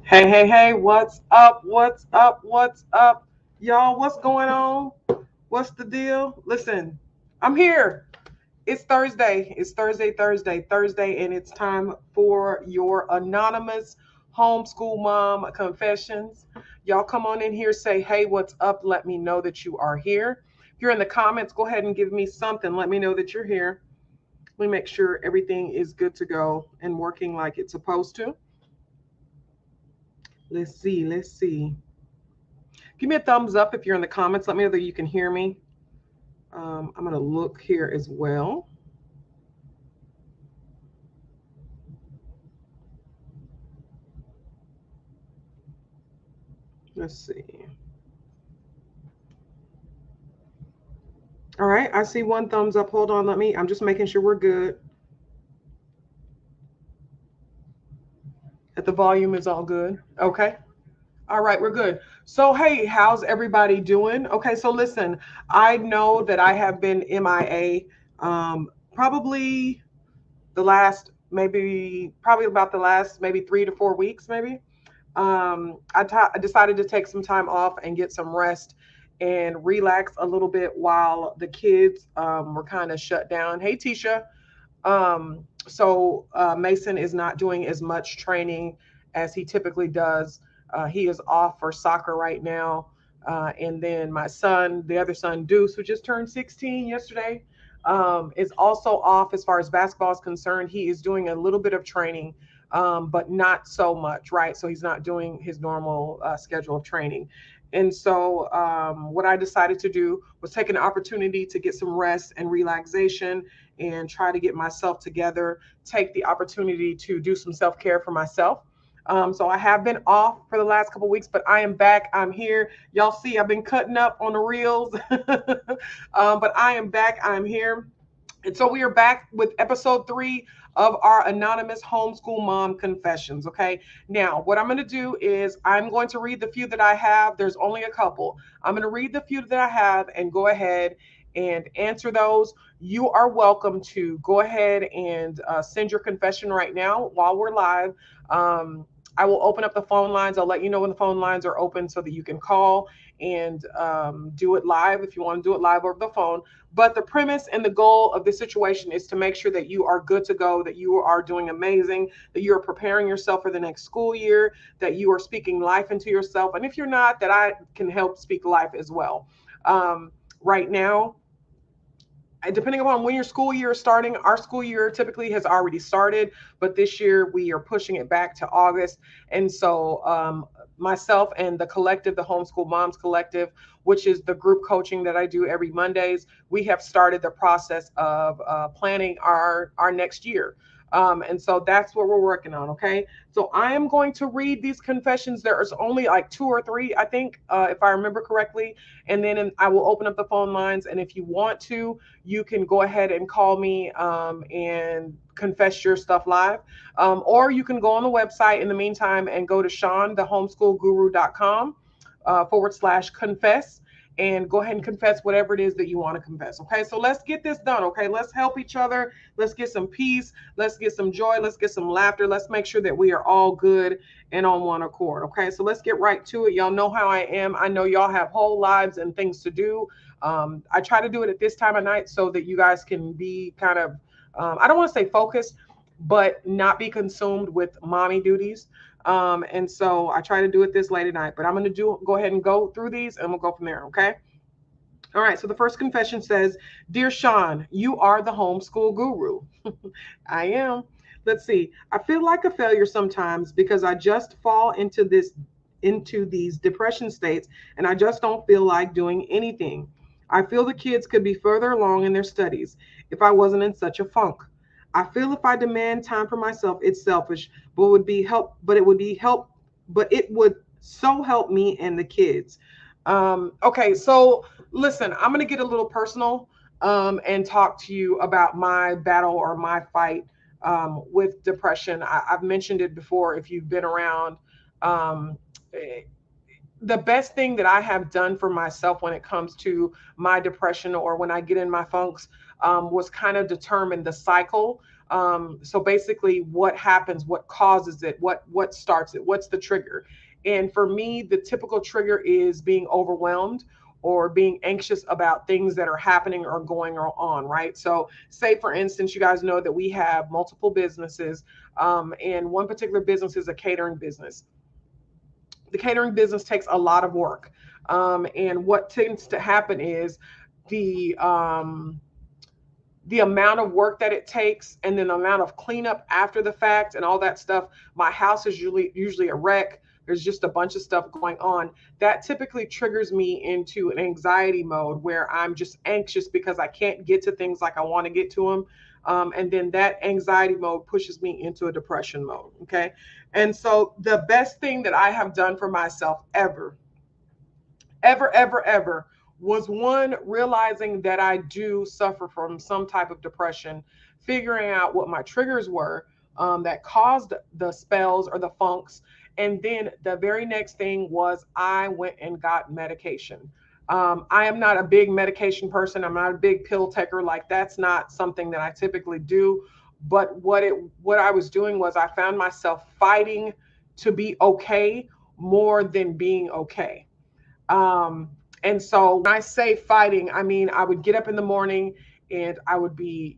Hey, hey, hey, what's up? What's up? What's up? Y'all, what's going on? What's the deal? Listen, I'm here. It's Thursday. It's Thursday, and it's time for your anonymous homeschool mom confessions. Y'all come on in here, say, hey, what's up? Let me know that you are here. If you're in the comments, go ahead and give me something. Let me know that you're here. Let me make sure everything is good to go and working like it's supposed to. Let's see. Give me a thumbs up if you're in the comments. Let me know that you can hear me. I'm going to look here as well. Let's see. All right, I see one thumbs up. Hold on, I'm just making sure we're good. That the volume is all good. Okay. All right, we're good. So, hey, how's everybody doing? Okay, so listen, I know that I have been MIA probably probably about the last maybe 3 to 4 weeks, maybe. I decided to take some time off and get some rest and relax a little bit while the kids were kind of shut down. Hey, Tisha. Mason is not doing as much training as he typically does. He is off for soccer right now. And then my son, the other son, Deuce, who just turned 16 yesterday, is also off as far as basketball is concerned. He is doing a little bit of training, but not so much, right? So he's not doing his normal schedule of training. And so, what I decided to do was take an opportunity to get some rest and relaxation and try to get myself together, take the opportunity to do some self care for myself. So I have been off for the last couple of weeks, but I am back. I'm here. Y'all see, I've been cutting up on the reels, but I am back. I'm here. And so we are back with episode 3 of our anonymous homeschool mom confessions. Okay. Now, what I'm going to do is I'm going to read the few that I have. There's only a couple. I'm going to read the few that I have and go ahead and answer those. You are welcome to go ahead and send your confession right now while we're live. I will open up the phone lines. I'll let you know when the phone lines are open so that you can call and do it live if you want to do it live over the phone. But the premise and the goal of this situation is to make sure that you are good to go, that you are doing amazing, that you are preparing yourself for the next school year, that you are speaking life into yourself. And if you're not, that I can help speak life as well. Right now, depending upon when your school year is starting, our school year typically has already started, but this year we are pushing it back to August. And so, myself and the collective, the Homeschool Moms Collective, which is the group coaching that I do every Mondays, we have started the process of planning our next year. And so that's what we're working on. Okay. So I am going to read these confessions. There's only like 2 or 3, I think, if I remember correctly. And then I will open up the phone lines. And if you want to, you can go ahead and call me and confess your stuff live. Or you can go on the website in the meantime and go to SeanTheHomeschoolGuru.com / confess and go ahead and confess whatever it is that you want to confess. Okay, so let's get this done. Okay, let's help each other. Let's get some peace. Let's get some joy. Let's get some laughter. Let's make sure that we are all good and on one accord. Okay, so let's get right to it. Y'all know how I am. I know y'all have whole lives and things to do. I try to do it at this time of night so that you guys can be kind of, I don't want to say focused, but not be consumed with mommy duties. And so I try to do it this late at night, but I'm going to go ahead and go through these and we'll go from there. Okay. All right. So the first confession says, Dear Sean, you are the homeschool guru. I am. Let's see. I feel like a failure sometimes because I just fall into these depression states and I just don't feel like doing anything. I feel the kids could be further along in their studies if I wasn't in such a funk. I feel if I demand time for myself, it's selfish, but it would so help me and the kids. Okay, so listen, I'm gonna get a little personal and talk to you about my battle or my fight with depression. I've mentioned it before if you've been around. Um, the best thing that I have done for myself when it comes to my depression or when I get in my funks was kind of determine the cycle So basically, what happens, what causes it, what starts it, what's the trigger? And for me, the typical trigger is being overwhelmed or being anxious about things that are happening or going on, right? So say, for instance, you guys know that we have multiple businesses, and one particular business is a catering business. The catering business takes a lot of work. And what tends to happen is the the amount of work that it takes, and then the amount of cleanup after the fact and all that stuff. My house is usually a wreck. There's just a bunch of stuff going on that typically triggers me into an anxiety mode where I'm just anxious because I can't get to things like I want to get to them. And then that anxiety mode pushes me into a depression mode. Okay. And so the best thing that I have done for myself ever was, one, realizing that I do suffer from some type of depression, figuring out what my triggers were, that caused the spells or the funks. And then the very next thing was I went and got medication. I am not a big medication person. I'm not a big pill taker. Like, that's not something that I typically do. But what I was doing was I found myself fighting to be okay more than being okay. And so when I say fighting, I mean, I would get up in the morning and I would be,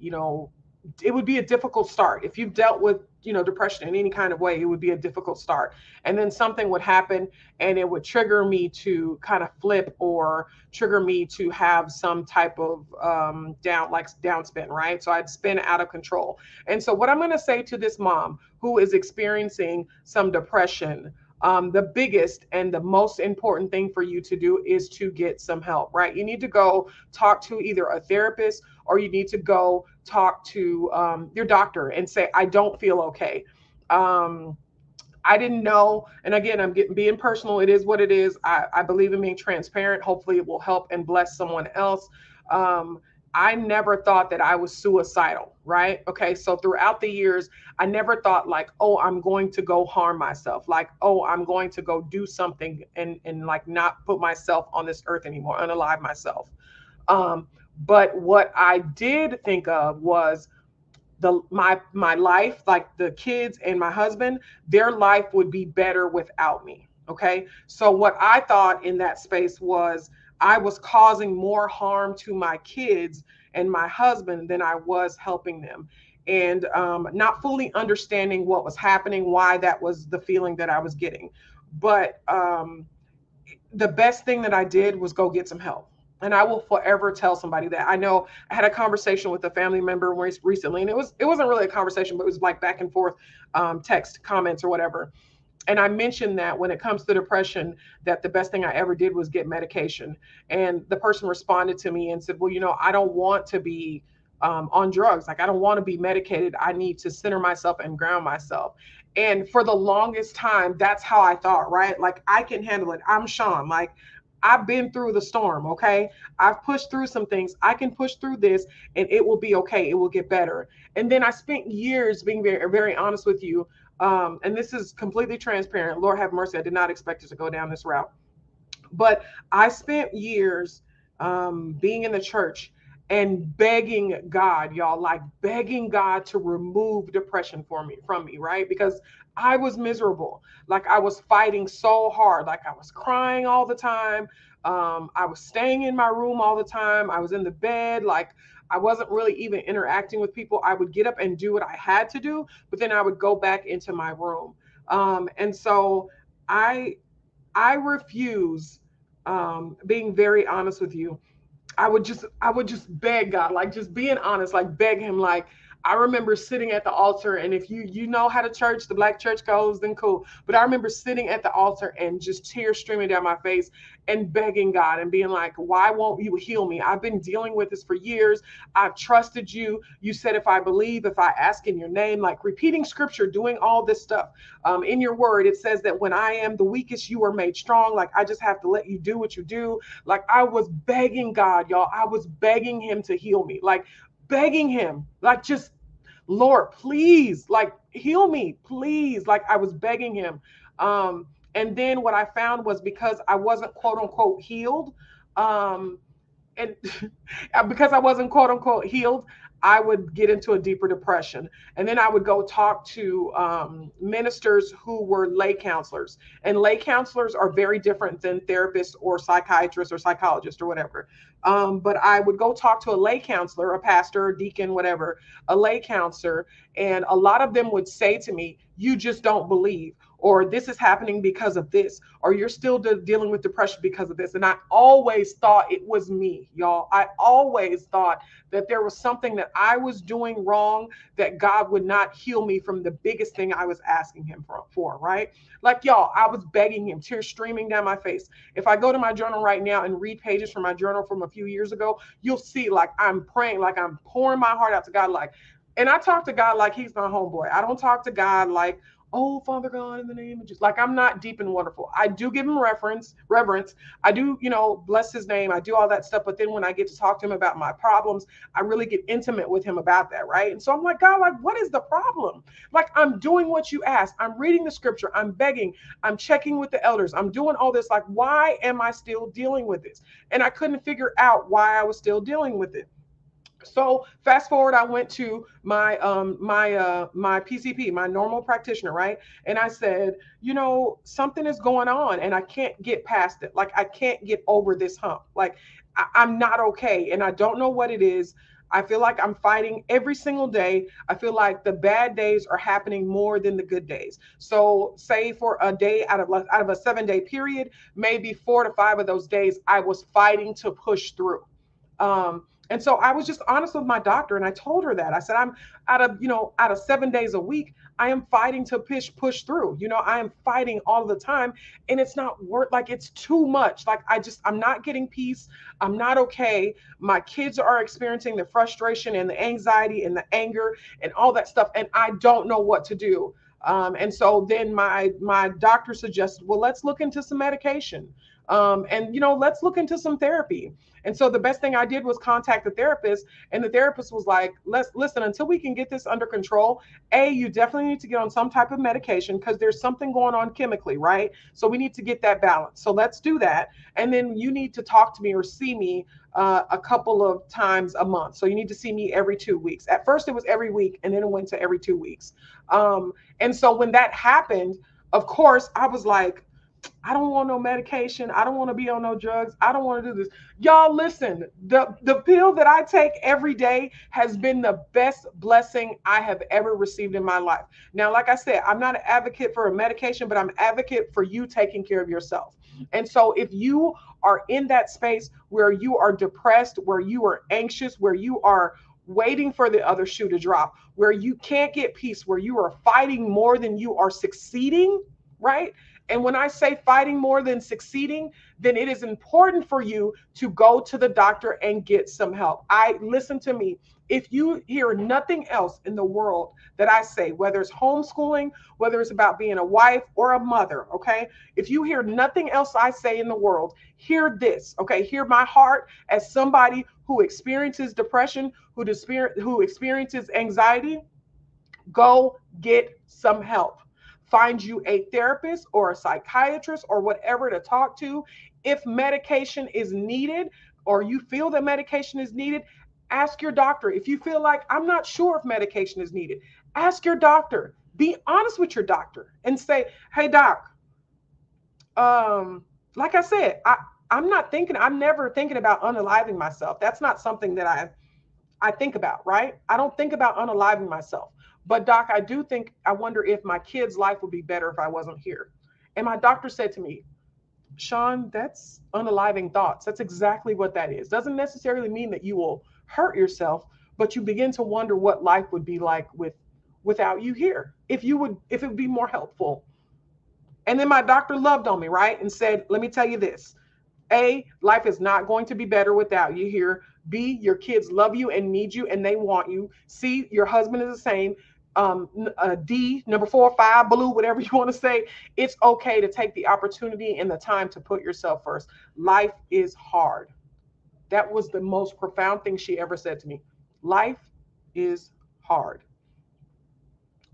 it would be a difficult start. If you've dealt with, depression in any kind of way, it would be a difficult start. And then something would happen and it would trigger me to kind of flip, or trigger me to have some type of downspin, right? So I'd spin out of control. And so what I'm going to say to this mom who is experiencing some depression, the biggest and the most important thing for you to do is to get some help, right? You need to go talk to either a therapist, or you need to go talk to your doctor and say, I don't feel okay. I didn't know. And again, being personal. It is what it is. I believe in being transparent. Hopefully it will help and bless someone else. I never thought that I was suicidal, right? Okay. So throughout the years, I never thought like, oh, I'm going to go harm myself. Like, oh, I'm going to go do something and like not put myself on this earth anymore, unalive myself. But what I did think of was my life, like the kids and my husband, their life would be better without me. Okay. So what I thought in that space was I was causing more harm to my kids and my husband than I was helping them. And not fully understanding what was happening, why that was the feeling that I was getting. But the best thing that I did was go get some help. And I will forever tell somebody that. I know I had a conversation with a family member recently, and it wasn't really a conversation, but it was like back and forth, text comments or whatever. And I mentioned that when it comes to depression, that the best thing I ever did was get medication. And the person responded to me and said, well, I don't want to be on drugs. Like, I don't want to be medicated. I need to center myself and ground myself. And for the longest time, that's how I thought, right? Like, I can handle it. I'm Sean. Like, I've been through the storm. Okay. I've pushed through some things. I can push through this and it will be okay. It will get better. And then I spent years being very, very honest with you. And this is completely transparent. Lord have mercy. I did not expect it to go down this route. But I spent years being in the church and begging God, y'all, like begging God to remove depression from me, right? Because I was miserable. Like, I was fighting so hard. Like, I was crying all the time. I was staying in my room all the time. I was in the bed. Like, I wasn't really even interacting with people. I would get up and do what I had to do, but then I would go back into my room. And so I refuse, being very honest with you. I would just beg God, like, just being honest, like beg him. Like, I remember sitting at the altar, and if you know how the black church goes, then cool. But I remember sitting at the altar and just tears streaming down my face and begging God and being like, why won't you heal me? I've been dealing with this for years. I've trusted you. You said, if I believe, if I ask in your name, like repeating scripture, doing all this stuff. In your word, it says that when I am the weakest, you are made strong. Like, I just have to let you do what you do. Like, I was begging God, y'all. I was begging him to heal me. Like, begging him, like, just, Lord, please, like, heal me, please. Like, I was begging him. And then what I found was, because I wasn't quote unquote healed, and because I wasn't quote unquote healed, I would get into a deeper depression. And then I would go talk to ministers who were lay counselors. And lay counselors are very different than therapists or psychiatrists or psychologists or whatever. But I would go talk to a lay counselor, a pastor, a deacon, whatever, a lay counselor. And a lot of them would say to me, you just don't believe, or this is happening because of this, or you're still dealing with depression because of this. And I always thought it was me, y'all. I always thought that there was something that I was doing wrong, that God would not heal me from the biggest thing I was asking him for, right? Like, y'all, I was begging him, tears streaming down my face. If I go to my journal right now and read pages from my journal from a few years ago, you'll see like I'm praying, like I'm pouring my heart out to God, like, and I talk to God like he's my homeboy. I don't talk to God like, oh, Father God, in the name of Jesus. Like, I'm not deep and wonderful. I do give him reverence. I do, bless his name. I do all that stuff. But then when I get to talk to him about my problems, I really get intimate with him about that, right? And so I'm like, God, like, what is the problem? Like, I'm doing what you asked. I'm reading the scripture. I'm begging. I'm checking with the elders. I'm doing all this. Like, why am I still dealing with this? And I couldn't figure out why I was still dealing with it. So fast forward, I went to my my PCP, my normal practitioner, right? And I said, something is going on and I can't get past it. Like, I can't get over this hump. Like, I'm not okay. And I don't know what it is. I feel like I'm fighting every single day. I feel like the bad days are happening more than the good days. So say for a day out of a 7-day period, maybe 4 to 5 of those days, I was fighting to push through. And so I was just honest with my doctor, and I told her that. I said, I'm out of 7 days a week, I am fighting to push through. I am fighting all the time, and it's not worth, like, it's too much. Like, I'm not getting peace. I'm not okay. My kids are experiencing the frustration and the anxiety and the anger and all that stuff, and I don't know what to do. And so then my doctor suggested, well, let's look into some medication. And let's look into some therapy. And so the best thing I did was contact the therapist, and the therapist was like, let's listen, until we can get this under control, you definitely need to get on some type of medication because there's something going on chemically, right? So we need to get that balance. So let's do that. And then you need to talk to me or see me a couple of times a month. So you need to see me every 2 weeks. At first it was every week, and then it went to every 2 weeks. And so when that happened, of course, I was like, I don't want no medication. I don't want to be on no drugs. I don't want to do this. Y'all, listen, the pill that I take every day has been the best blessing I have ever received in my life. Now, like I said, I'm not an advocate for a medication, but I'm an advocate for you taking care of yourself. And so if you are in that space where you are depressed, where you are anxious, where you are waiting for the other shoe to drop, where you can't get peace, where you are fighting more than you are succeeding, right? And when I say fighting more than succeeding, then it is important for you to go to the doctor and get some help. Listen to me. If you hear nothing else in the world that I say, whether it's homeschooling, whether it's about being a wife or a mother, okay? If you hear nothing else I say in the world, hear this, okay? Hear my heart as somebody who experiences depression, who experiences anxiety. Go get some help. Find you a therapist or a psychiatrist or whatever to talk to. If medication is needed or you feel that medication is needed, ask your doctor. If you feel like, I'm not sure if medication is needed, ask your doctor. Be honest with your doctor and say, hey, doc, like I said, I'm never thinking about unaliving myself. That's not something that I think about, right? I don't think about unaliving myself. But doc, I wonder if my kid's life would be better if I wasn't here. And my doctor said to me, Sean, that's unaliving thoughts. That's exactly what that is. Doesn't necessarily mean that you will hurt yourself, but you begin to wonder what life would be like without you here. If it would be more helpful. And then my doctor loved on me, right? And said, let me tell you this. A, life is not going to be better without you here. B, your kids love you and need you and they want you. C, your husband is the same. D, number 4, 5, blue, whatever you want to say. It's okay to take the opportunity and the time to put yourself first. Life is hard. That was the most profound thing she ever said to me. Life is hard.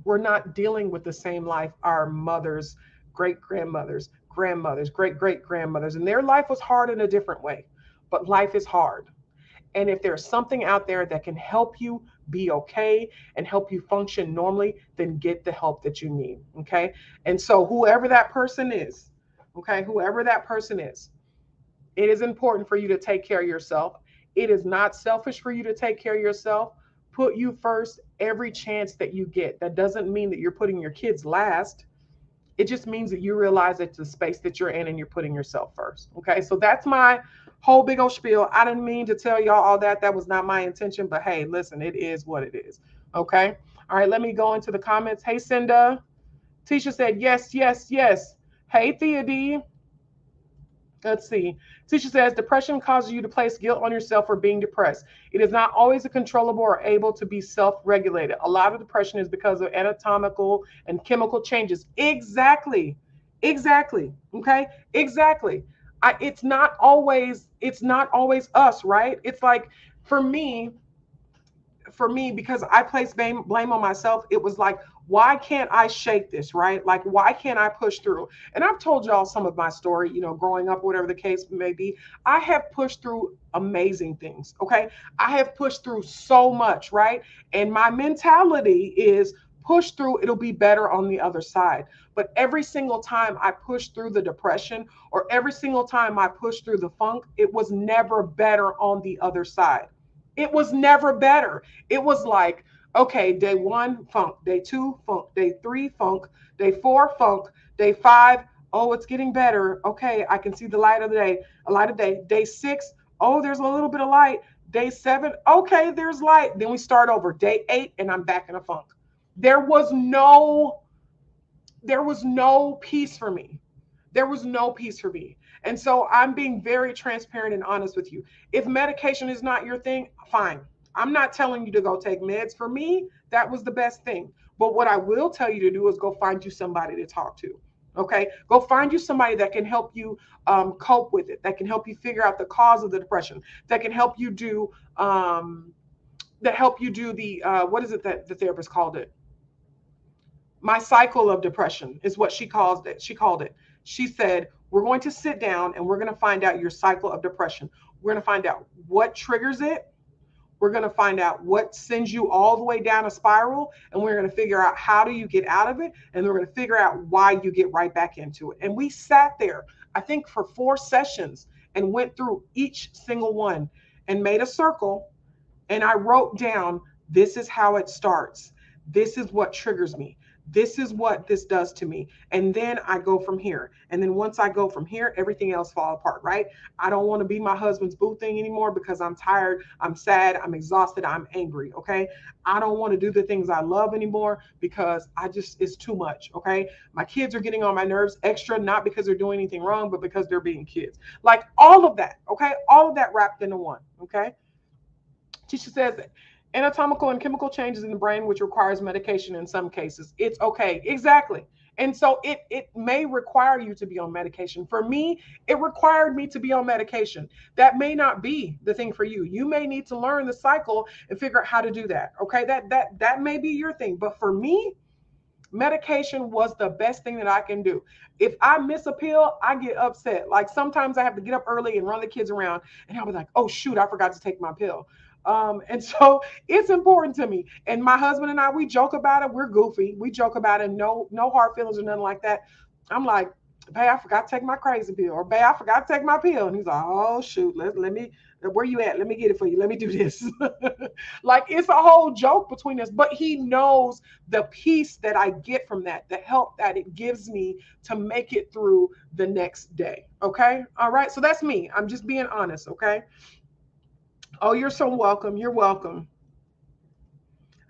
We're not dealing with the same life our mothers, great-grandmothers, grandmothers, great-great-grandmothers, and their life was hard in a different way. But life is hard. And if there's something out there that can help you be okay and help you function normally, then get the help that you need. Okay. And so whoever that person is, okay, whoever that person is, it is important for you to take care of yourself. It is not selfish for you to take care of yourself. Put you first every chance that you get. That doesn't mean that you're putting your kids last. It just means that you realize it's the space that you're in and you're putting yourself first. Okay. So that's my whole big old spiel. I didn't mean to tell y'all all that. That was not my intention, but hey, listen, it is what it is. Okay. All right. Let me go into the comments. Hey, Cinda. Tisha said, yes, yes, yes. Hey, Theodie. Let's see. Tisha says, depression causes you to place guilt on yourself for being depressed. It is not always a controllable or able to be self-regulated. A lot of depression is because of anatomical and chemical changes. Exactly. Exactly. Okay. Exactly. It's not always us, right? It's like for me, because I placed blame on myself, it was like, why can't I shake this, right? Like, why can't I push through? And I've told y'all some of my story, growing up, whatever the case may be. I have pushed through amazing things, okay? I have pushed through so much, right? And my mentality is push through, it'll be better on the other side. But every single time I pushed through the depression or every single time I pushed through the funk, it was never better on the other side. It was never better. It was like, okay, day 1, funk, day 2, funk, day 3, funk, day 4, funk, day 5, oh, it's getting better. Okay, I can see the light of the day, Day 6, oh, there's a little bit of light. Day 7, okay, there's light. Then we start over. Day 8, and I'm back in a funk. There was no peace for me. There was no peace for me. And so I'm being very transparent and honest with you. If medication is not your thing, fine. I'm not telling you to go take meds. For me, that was the best thing. But what I will tell you to do is go find you somebody to talk to. Okay, go find you somebody that can help you cope with it, that can help you figure out the cause of the depression, that can help you do the what is it that the therapist called it? My cycle of depression is what she called it. She said, we're going to sit down and we're going to find out your cycle of depression. We're going to find out what triggers it. We're going to find out what sends you all the way down a spiral, and we're going to figure out how do you get out of it, and we're going to figure out why you get right back into it. And we sat there, I think, for 4 sessions and went through each single one and made a circle, and I wrote down, this is how it starts. This is what triggers me. This is what this does to me. And then I go from here. And then once I go from here, everything else falls apart, right? I don't want to be my husband's boo thing anymore because I'm tired, I'm sad, I'm exhausted, I'm angry, okay? I don't want to do the things I love anymore because it's too much, okay? My kids are getting on my nerves extra, not because they're doing anything wrong, but because they're being kids. Like all of that, okay? All of that wrapped into one, okay? Tisha says, anatomical and chemical changes in the brain, which requires medication in some cases. It's okay. Exactly. And so it may require you to be on medication. For me, it required me to be on medication. That may not be the thing for you. You may need to learn the cycle and figure out how to do that. Okay. That may be your thing. But for me, medication was the best thing that I can do. If I miss a pill, I get upset. Like sometimes I have to get up early and run the kids around and I'll be like, oh shoot, I forgot to take my pill. And so it's important to me. And my husband and I, we joke about it. We're goofy. We joke about it. No hard feelings or nothing like that. I'm like, babe, I forgot to take my crazy pill. Or babe, I forgot to take my pill. And he's like, oh shoot, let me, where you at? Let me get it for you. Let me do this. Like it's a whole joke between us, but he knows the peace that I get from that, the help that it gives me to make it through the next day. Okay. All right. So that's me. I'm just being honest. Okay. Oh, you're so welcome. You're welcome.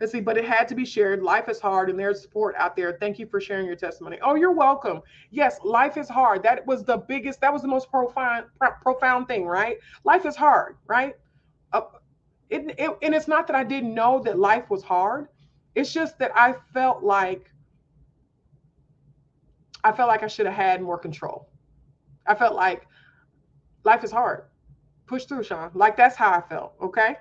Let's see, but it had to be shared. Life is hard and there's support out there. Thank you for sharing your testimony. Oh, you're welcome. Yes, life is hard. That was the most profound thing, right? Life is hard, right? And it's not that I didn't know that life was hard. It's just that I felt like I should have had more control. I felt like life is hard. Push through, Sean. Like that's how I felt. Okay.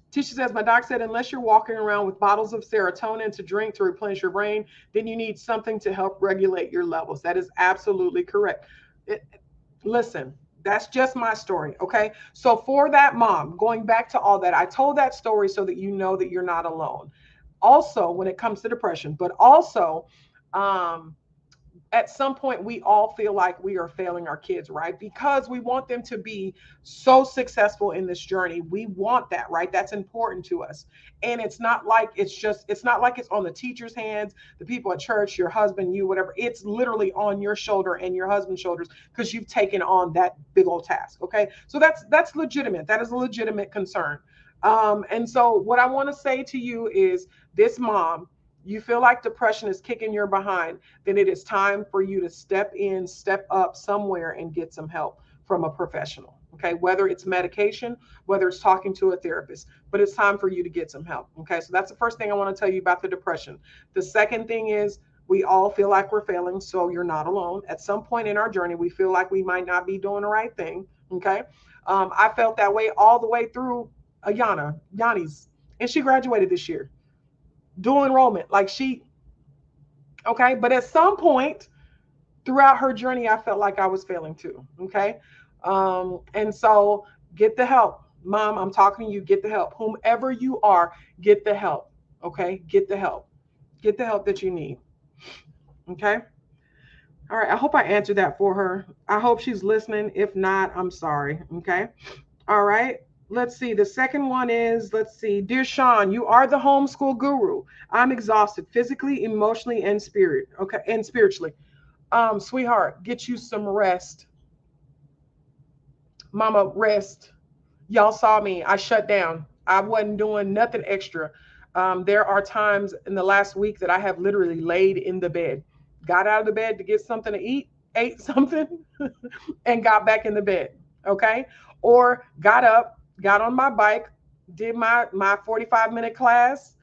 Tisha says, my doc said, unless you're walking around with bottles of serotonin to drink to replenish your brain, then you need something to help regulate your levels. That is absolutely correct. Listen, That's just my story. Okay. So for that mom, going back to all that, I told that story so that you know that you're not alone. Also, when it comes to depression, but also, um, at some point we all feel like we are failing our kids, right? Because we want them to be so successful in this journey. We want that, right? That's important to us. And it's not like it's on the teacher's hands, the people at church, your husband, you, whatever. It's literally on your shoulder and your husband's shoulders because you've taken on that big old task. Okay. So that's legitimate. That is a legitimate concern. And so what I want to say to you is, this mom, you feel like depression is kicking your behind, then it is time for you to step in, step up somewhere and get some help from a professional. Okay. Whether it's medication, whether it's talking to a therapist, but it's time for you to get some help. Okay. So that's the first thing I want to tell you about the depression. The second thing is, we all feel like we're failing. So you're not alone. At some point in our journey, we feel like we might not be doing the right thing. Okay. I felt that way all the way through Yanni's, and she graduated this year. Dual enrollment. Okay. But at some point throughout her journey, I felt like I was failing too. Okay. And so get the help. Mom, I'm talking to you. Get the help. Whomever you are, get the help. Okay. Get the help. Get the help that you need. Okay. All right. I hope I answered that for her. I hope she's listening. If not, I'm sorry. Okay. All right. Let's see. The second one is, let's see. Dear Sean, you are the homeschool guru. I'm exhausted physically, emotionally, and spiritually. Sweetheart, get you some rest. Mama, rest. Y'all saw me. I shut down. I wasn't doing nothing extra. There are times in the last week that I have literally laid in the bed, got out of the bed to get something to eat, ate something, and got back in the bed. Okay. Or got up, got on my bike, did my 45-minute class,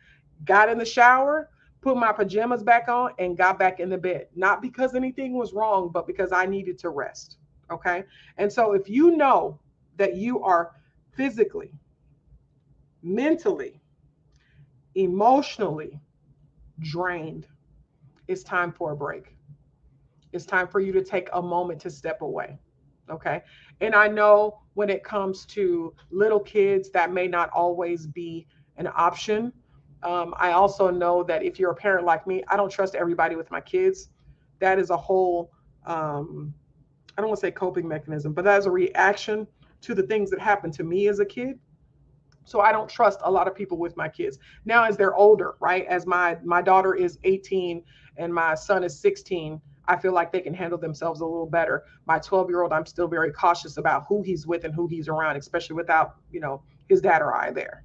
got in the shower, put my pajamas back on, and got back in the bed. Not because anything was wrong, but because I needed to rest. Okay. And so if you know that you are physically, mentally, emotionally drained, it's time for a break. It's time for you to take a moment to step away. Okay. And I know when it comes to little kids, that may not always be an option. I also know that if you're a parent like me, I don't trust everybody with my kids. That is a whole, I don't want to say coping mechanism, but that is a reaction to the things that happened to me as a kid. So I don't trust a lot of people with my kids. Now, as they're older, right? As my daughter is 18 and my son is 16, I feel like they can handle themselves a little better. My 12-year-old, I'm still very cautious about who he's with and who he's around, especially without, his dad or I there,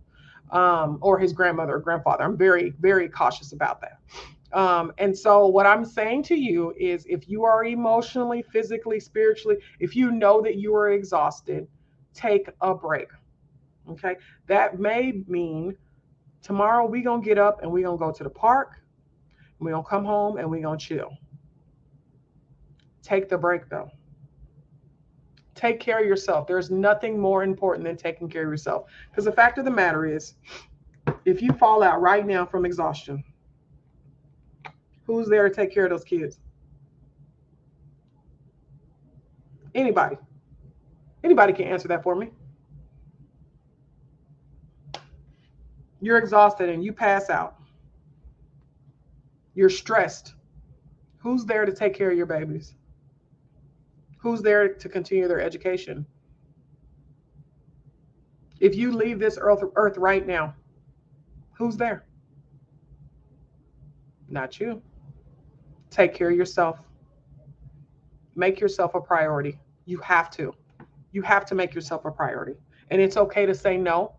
or his grandmother or grandfather. I'm very, very cautious about that. And so what I'm saying to you is, if you are emotionally, physically, spiritually, if you know that you are exhausted, take a break. Okay. That may mean tomorrow we're going to get up and we're going to go to the park. We're going to come home and we're going to chill. Take the break though. Take care of yourself. There's nothing more important than taking care of yourself. Because the fact of the matter is, if you fall out right now from exhaustion, who's there to take care of those kids? Anybody. Anybody can answer that for me. You're exhausted and you pass out. You're stressed. Who's there to take care of your babies? Who's there to continue their education? If you leave this earth right now, who's there? Not you. Take care of yourself. Make yourself a priority. You have to. You have to make yourself a priority. And it's okay to say no.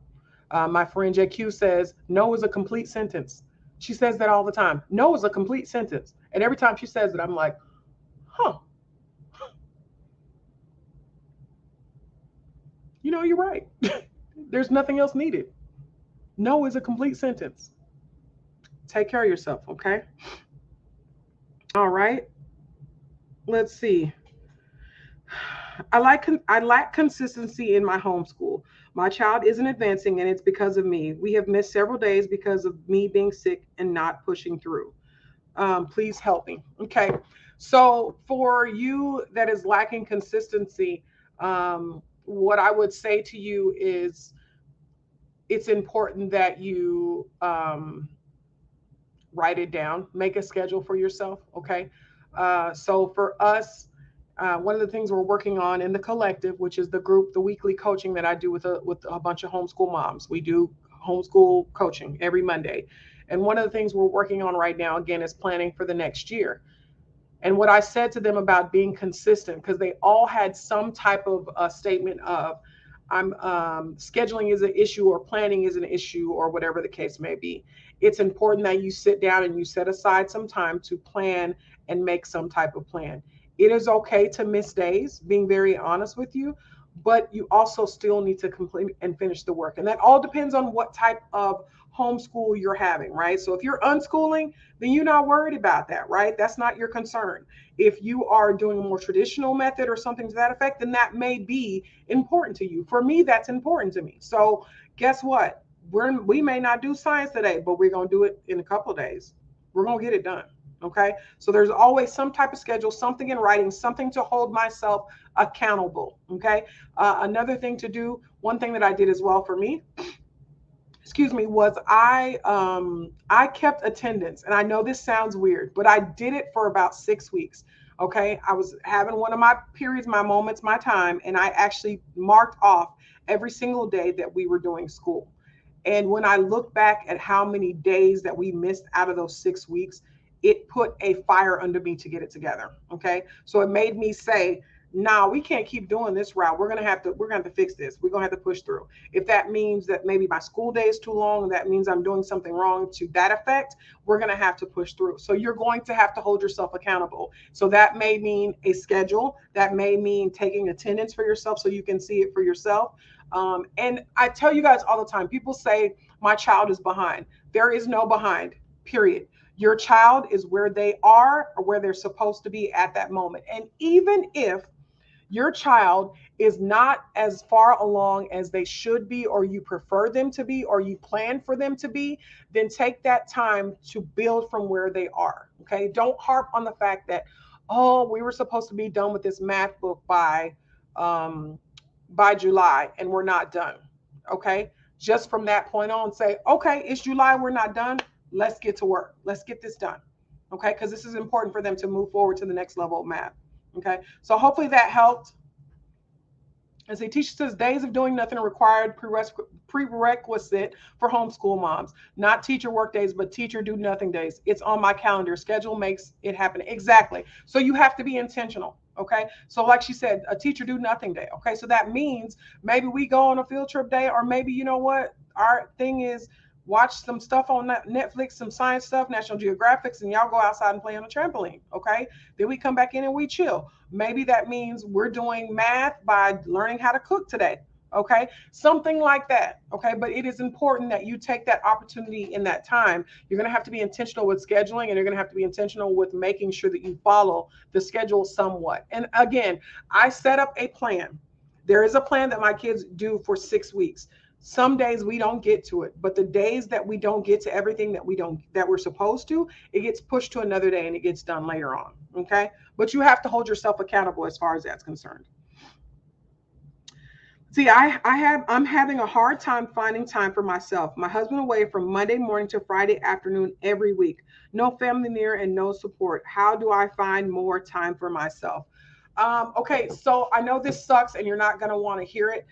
My friend JQ says, no is a complete sentence. She says that all the time. No is a complete sentence. And every time she says it, I'm like, huh. You're right. There's nothing else needed. No is a complete sentence. Take care of yourself, okay? All right. Let's see. I lack consistency in my homeschool. My child isn't advancing, and it's because of me. We have missed several days because of me being sick and not pushing through. Please help me. Okay. So for you that is lacking consistency, What I would say to you is it's important that you write it down, make a schedule for yourself. Okay. So for us, one of the things we're working on in the collective, which is the group, the weekly coaching that I do with a bunch of homeschool moms, we do homeschool coaching every Monday. And one of the things we're working on right now, again, is planning for the next year. And what I said to them about being consistent, because they all had some type of statement of, I'm scheduling is an issue or planning is an issue or whatever the case may be. It's important that you sit down and you set aside some time to plan and make some type of plan. It is okay to miss days, being very honest with you, but you also still need to complete and finish the work. And that all depends on what type of homeschool you're having, right? So if you're unschooling, then you're not worried about that, right? That's not your concern. If you are doing a more traditional method or something to that effect, then that may be important to you. For me, that's important to me. So guess what? We may not do science today, but we're going to do it in a couple of days. We're going to get it done. Okay. So there's always some type of schedule, something in writing, something to hold myself accountable. Okay. Another thing to do, one thing that I did as well for me, was I kept attendance. And I know this sounds weird, but I did it for about 6 weeks. Okay. I was having one of my periods, my moments, my time, and I actually marked off every single day that we were doing school. And when I look back at how many days that we missed out of those 6 weeks, it put a fire under me to get it together. Okay. So it made me say, nah, we can't keep doing this route. We're going to have to fix this. We're going to have to push through. If that means that maybe my school day is too long, and that means I'm doing something wrong to that effect, we're going to have to push through. So you're going to have to hold yourself accountable. So that may mean a schedule. That may mean taking attendance for yourself so you can see it for yourself. And I tell you guys all the time, people say my child is behind. There is no behind, period. Your child is where they are or where they're supposed to be at that moment. And even if your child is not as far along as they should be, or you prefer them to be, or you plan for them to be, then take that time to build from where they are. Okay. Don't harp on the fact that, oh, we were supposed to be done with this math book by July and we're not done. Okay. Just from that point on, say, okay, it's July, we're not done. Let's get to work. Let's get this done. Okay. Because this is important for them to move forward to the next level of math. Okay. So hopefully that helped. As the teacher says, days of doing nothing are required prerequisite for homeschool moms. Not teacher work days, but teacher do nothing days. It's on my calendar. Schedule makes it happen. Exactly. So you have to be intentional. Okay. So like she said, a teacher do nothing day. Okay. So that means maybe we go on a field trip day, or maybe, you know what, our thing is watch some stuff on Netflix, some science stuff, National Geographics, and y'all go outside and play on a trampoline. Okay. Then we come back in and we chill. Maybe that means we're doing math by learning how to cook today. Okay. Something like that. Okay. But it is important that you take that opportunity in that time. You're going to have to be intentional with scheduling, and you're going to have to be intentional with making sure that you follow the schedule somewhat. And again, I set up a plan. There is a plan that my kids do for 6 weeks. Some days we don't get to it, but the days that we don't get to everything that we're supposed to, it gets pushed to another day and it gets done later on. Okay. But you have to hold yourself accountable as far as that's concerned. See, I'm having a hard time finding time for myself. My husband away from Monday morning to Friday afternoon every week. No family near and no support. How do I find more time for myself? Okay. So I know this sucks and you're not going to want to hear it.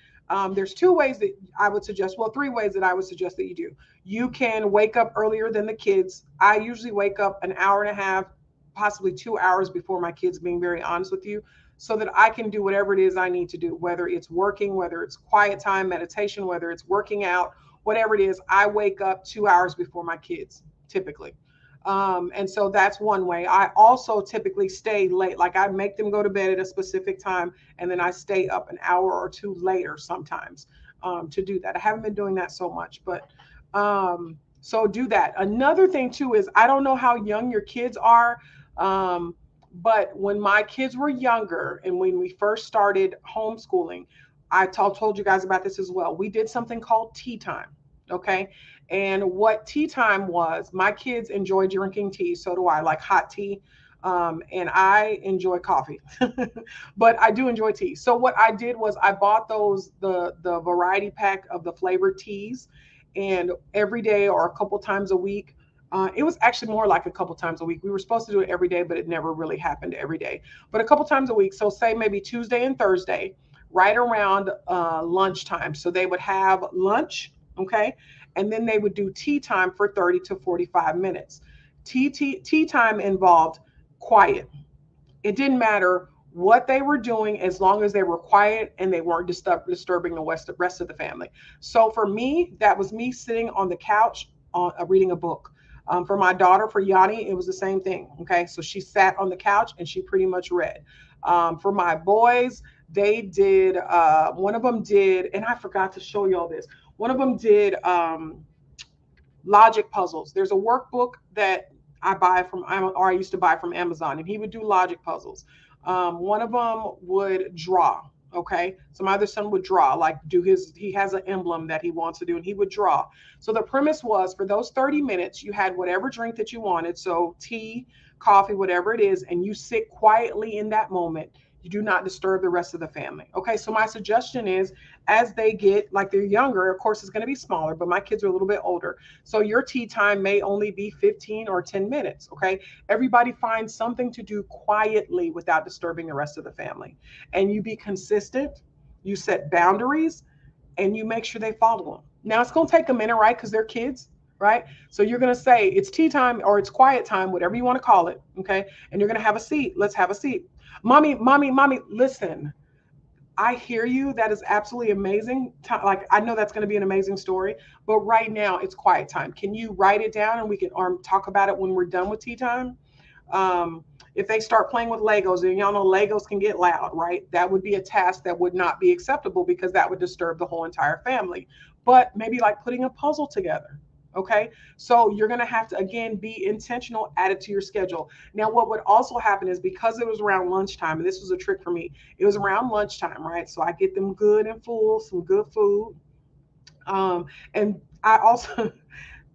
There's 2 ways that I would suggest, well, 3 ways that I would suggest that you do. You can wake up earlier than the kids. I usually wake up an hour and a half, possibly 2 hours before my kids, being very honest with you, so that I can do whatever it is I need to do, whether it's working, whether it's quiet time, meditation, whether it's working out, whatever it is. I wake up 2 hours before my kids, typically. And so that's one way. I also typically stay late. Like I make them go to bed at a specific time, and then I stay up an hour or 2 later sometimes to do that. I haven't been doing that so much, but so do that. Another thing too is, I don't know how young your kids are, but when my kids were younger and when we first started homeschooling, I told you guys about this as well. We did something called tea time. Okay. And what tea time was, my kids enjoy drinking tea. So do I, like hot tea. And I enjoy coffee, but I do enjoy tea. So what I did was I bought the variety pack of the flavored teas, and every day or a couple times a week. It was actually more like a couple times a week. We were supposed to do it every day, but it never really happened every day. But a couple times a week. So say maybe Tuesday and Thursday, right around lunchtime. So they would have lunch, okay, and then they would do tea time for 30 to 45 minutes. Tea time involved quiet. It didn't matter what they were doing as long as they were quiet and they weren't disturbing the rest of the family. So for me, that was me sitting on the couch reading a book. For my daughter, for Yanni, it was the same thing. Okay, so she sat on the couch and she pretty much read. For my boys, they did. One of them did, and I forgot to show you all this. One of them did logic puzzles. There's a workbook that I buy from, or I used to buy from Amazon, and he would do logic puzzles. One of them would draw. Okay, so my other son would draw, like he has an emblem that he wants to do, and he would draw. So the premise was for those 30 minutes, you had whatever drink that you wanted, so tea, coffee, whatever it is, and you sit quietly in that moment. You do not disturb the rest of the family. Okay, so my suggestion is as they get, like they're younger, of course it's going to be smaller, but my kids are a little bit older. So your tea time may only be 15 or 10 minutes. Okay, everybody finds something to do quietly without disturbing the rest of the family. And you be consistent, you set boundaries, and you make sure they follow them. Now it's going to take a minute, right? Because they're kids, right? So you're going to say it's tea time or it's quiet time, whatever you want to call it. Okay, and you're going to have a seat. Let's have a seat. Mommy, listen, I hear you. That is absolutely amazing. Like, I know that's going to be an amazing story, but right now it's quiet time. Can you write it down and we can talk about it when we're done with tea time? If they start playing with Legos, and y'all know Legos can get loud, right? That would be a task that would not be acceptable because that would disturb the whole entire family. But maybe like putting a puzzle together. Okay, so you're going to have to, again, be intentional, add it to your schedule. Now, what would also happen is because it was around lunchtime, and this was a trick for me, it was around lunchtime, right? So I get them good and full, some good food. And I also,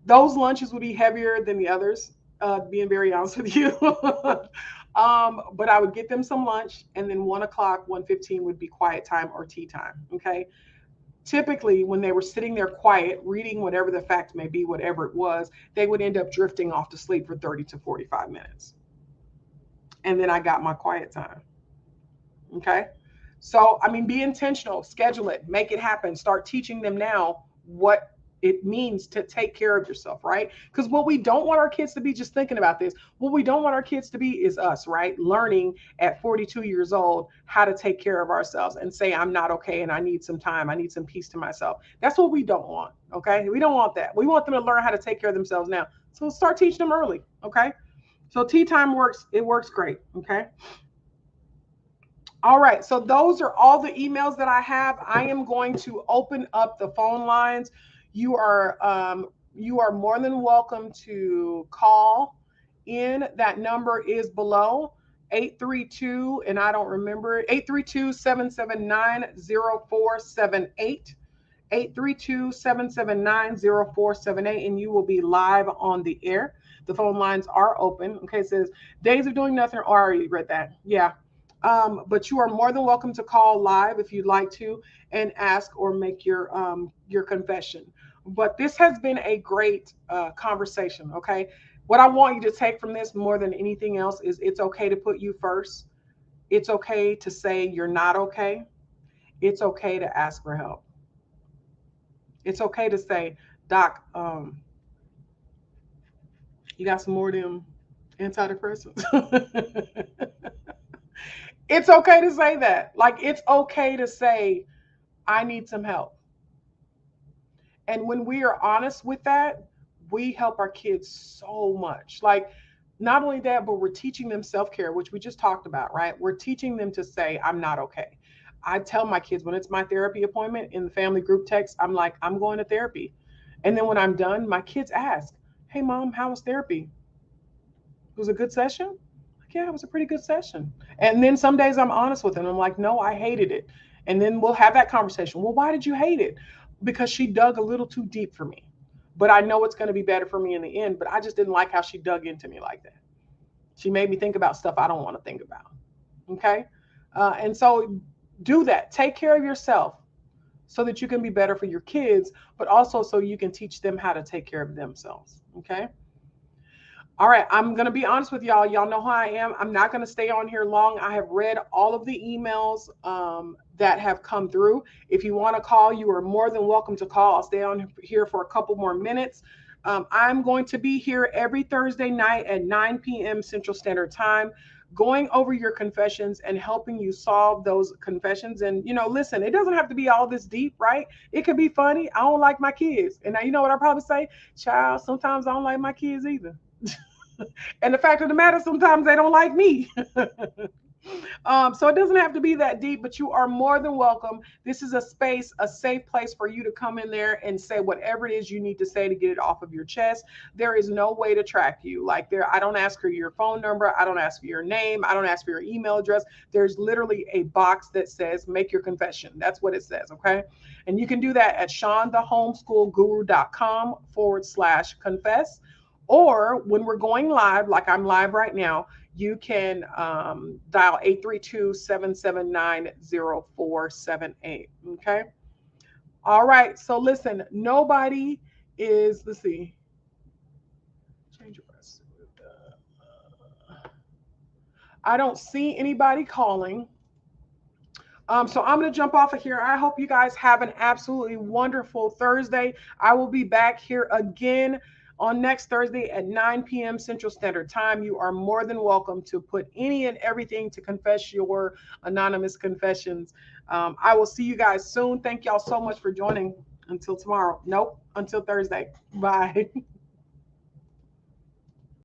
those lunches would be heavier than the others, being very honest with you. But I would get them some lunch, and then 1 o'clock, 1:15 would be quiet time or tea time. Okay. Typically, when they were sitting there quiet, reading whatever the fact may be, whatever it was, they would end up drifting off to sleep for 30 to 45 minutes. And then I got my quiet time. Okay. So, I mean, be intentional, schedule it, make it happen. Start teaching them now what it means to take care of yourself, right? Because what we don't want our kids to be, just thinking about this, what we don't want our kids to be is us, right? Learning at 42 years old how to take care of ourselves and say, I'm not okay and I need some time. I need some peace to myself. That's what we don't want, okay? We don't want that. We want them to learn how to take care of themselves now. So start teaching them early, okay? So tea time works. It works great, okay? All right, so those are all the emails that I have. I am going to open up the phone lines. You are more than welcome to call in. That number is below 832, and I don't remember it, 832-779-0478. 832-779-0478, and you will be live on the air. The phone lines are open. Okay, it says days of doing nothing. Oh, I already read that. Yeah. But you are more than welcome to call live if you'd like to and ask or make your confession. But this has been a great conversation, okay? What I want you to take from this more than anything else is it's okay to put you first. It's okay to say you're not okay. It's okay to ask for help. It's okay to say, Doc, you got some more of them antidepressants? It's okay to say that. Like, it's okay to say, I need some help. And when we are honest with that, we help our kids so much. Like, not only that, but we're teaching them self-care, which we just talked about, right? We're teaching them to say, I'm not okay. I tell my kids when it's my therapy appointment in the family group text, I'm like, I'm going to therapy. And then when I'm done, my kids ask, hey, Mom, how was therapy? It was a good session? Yeah, it was a pretty good session. And then some days I'm honest with them. I'm like, no, I hated it. And then we'll have that conversation. Well, why did you hate it? Because she dug a little too deep for me. But I know it's going to be better for me in the end. But I just didn't like how she dug into me like that. She made me think about stuff I don't want to think about. Okay. And so do that. Take care of yourself so that you can be better for your kids, but also so you can teach them how to take care of themselves. Okay. All right, I'm going to be honest with y'all. Y'all know how I am. I'm not going to stay on here long. I have read all of the emails that have come through. If you want to call, you are more than welcome to call. I'll stay on here for a couple more minutes. I'm going to be here every Thursday night at 9 p.m. Central Standard Time, going over your confessions and helping you solve those confessions. And, listen, it doesn't have to be all this deep, right? It could be funny. I don't like my kids. And now, you know what I probably say? Child, sometimes I don't like my kids either. And the fact of the matter, sometimes they don't like me. So it doesn't have to be that deep, but you are more than welcome. This is a space, a safe place for you to come in there and say whatever it is you need to say to get it off of your chest. There is no way to track you. I don't ask for your phone number. I don't ask for your name. I don't ask for your email address. There's literally a box that says, make your confession. That's what it says. Okay. And you can do that at SeanTheHomeschoolGuru.com/confess. Or when we're going live, like I'm live right now, you can dial 832-779-0478. Okay. All right. So listen, nobody is, let's see. Change your press. I don't see anybody calling. So I'm going to jump off of here. I hope you guys have an absolutely wonderful Thursday. I will be back here again on next Thursday at 9 p.m. Central Standard Time. You are more than welcome to put any and everything to confess your anonymous confessions. I will see you guys soon. Thank y'all so much for joining. Until tomorrow. Nope. Until Thursday. Bye.